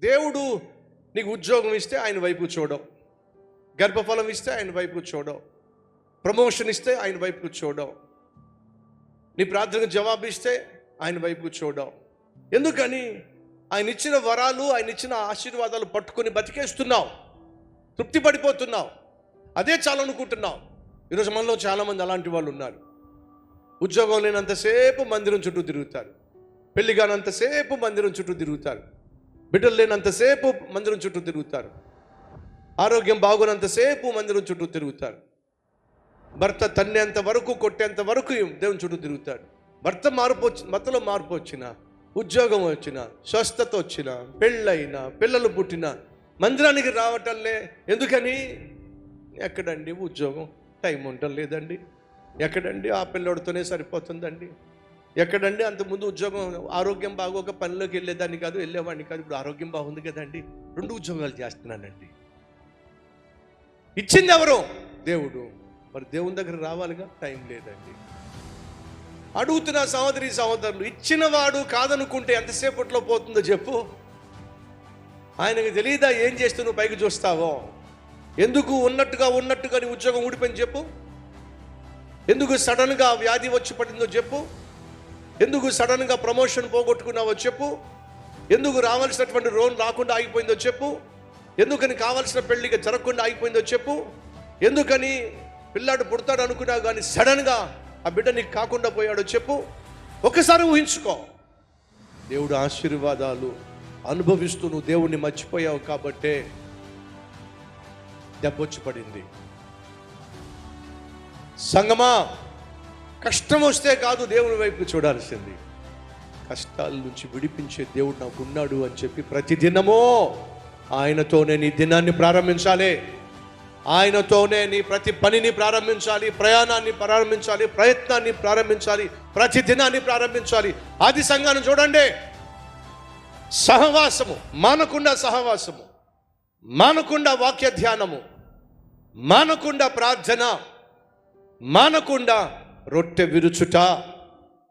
దేవుడు నీకు ఉద్యోగం ఇస్తే ఆయన వైపు చూడవు, గర్భఫలం ఇస్తే ఆయన వైపు చూడవు, ప్రమోషన్ ఇస్తే ఆయన వైపు చూడవు, నీ ప్రార్థనకు జవాబు ఇస్తే ఆయన వైపు చూడవు. ఎందుకని? ఆయన ఇచ్చిన వరాలు, ఆయన ఇచ్చిన ఆశీర్వాదాలు పట్టుకొని బతికేస్తున్నావు, తృప్తి పడిపోతున్నావు, అదే చాలనుకుంటున్నావు. ఈరోజు మనలో చాలామంది అలాంటి వాళ్ళు ఉన్నారు. ఉద్యోగం లేనంతసేపు మందిరం చుట్టూ తిరుగుతారు, పెళ్లి కానంతసేపు మందిరం చుట్టూ తిరుగుతారు, బిడ్డలు లేనంతసేపు మందిరం చుట్టూ తిరుగుతారు, ఆరోగ్యం బాగున్నంతసేపు మందిరం చుట్టూ తిరుగుతారు, భర్త తన్నేంత వరకు కొట్టేంత వరకు దేవుని చుట్టూ తిరుగుతాడు. భర్తలో మార్పు వచ్చిన, ఉద్యోగం వచ్చిన, స్వస్థత వచ్చిన, పెళ్ళైనా, పిల్లలు పుట్టిన మందిరానికి రావటంలే. ఎందుకని? ఎక్కడండి ఉద్యోగం, టైం ఉండటం లేదండి, ఎక్కడండి ఆ పిల్లోడితోనే సరిపోతుందండి, ఎక్కడండి అంతకుముందు ఉద్యోగం, ఆరోగ్యం బాగోక పనిలోకి వెళ్ళేదాన్ని కాదు, వెళ్ళేవాడిని కాదు, ఇప్పుడు ఆరోగ్యం బాగుంది కదండి, 2 ఉద్యోగాలు చేస్తున్నానండి. ఇచ్చింది ఎవరు? దేవుడు. మరి దేవుని దగ్గర రావాలిగా, టైం లేదండి. అడుగుతున్న సహోదరులు, ఇచ్చినవాడు కాదనుకుంటే ఎంతసేపట్లో పోతుందో చెప్పు. ఆయనకు తెలియదా ఏం చేస్తూ నువ్వు పైకి చూస్తావో? ఎందుకు ఉన్నట్టుగా నీ ఉద్యోగం ఊడిపోయింది చెప్పు? ఎందుకు సడన్గా వ్యాధి వచ్చి పడిందో చెప్పు? ఎందుకు సడన్గా ప్రమోషన్ పోగొట్టుకున్నావో చెప్పు? ఎందుకు రావాల్సినటువంటి లోన్ రాకుండా ఆగిపోయిందో చెప్పు? ఎందుకని కావాల్సిన పెళ్లిగా జరగకుండా ఆగిపోయిందో చెప్పు? ఎందుకని పిల్లాడు పుడతాడు అనుకున్నావు కానీ సడన్గా ఆ బిడ్డ నీకు కాకుండా పోయాడో చెప్పు? ఒకసారి ఊహించుకో. దేవుడు ఆశీర్వాదాలు అనుభవిస్తూ నువ్వు దేవుణ్ణి మర్చిపోయావు కాబట్టే దెబ్బొచ్చి పడింది. సంగమా, కష్టం వస్తే కాదు దేవుని వైపు చూడాల్సింది, కష్టాల నుంచి విడిపించే దేవుడు నాకు ఉన్నాడు అని చెప్పి ప్రతిదినమో ఆయనతోనే నీ దినాన్ని ప్రారంభించాలి, ఆయనతోనే నీ ప్రతి పనిని ప్రారంభించాలి, ప్రయాణాన్ని ప్రారంభించాలి, ప్రయత్నాన్ని ప్రారంభించాలి, ప్రతి దినాన్ని ప్రారంభించాలి. ఆది సంఘాన్ని చూడండి, సహవాసము మానకుండా, సహవాసము మానకుండా, వాక్య ధ్యానము మానకుండా, ప్రార్థన మానకుండా, రొట్టె విరుచుట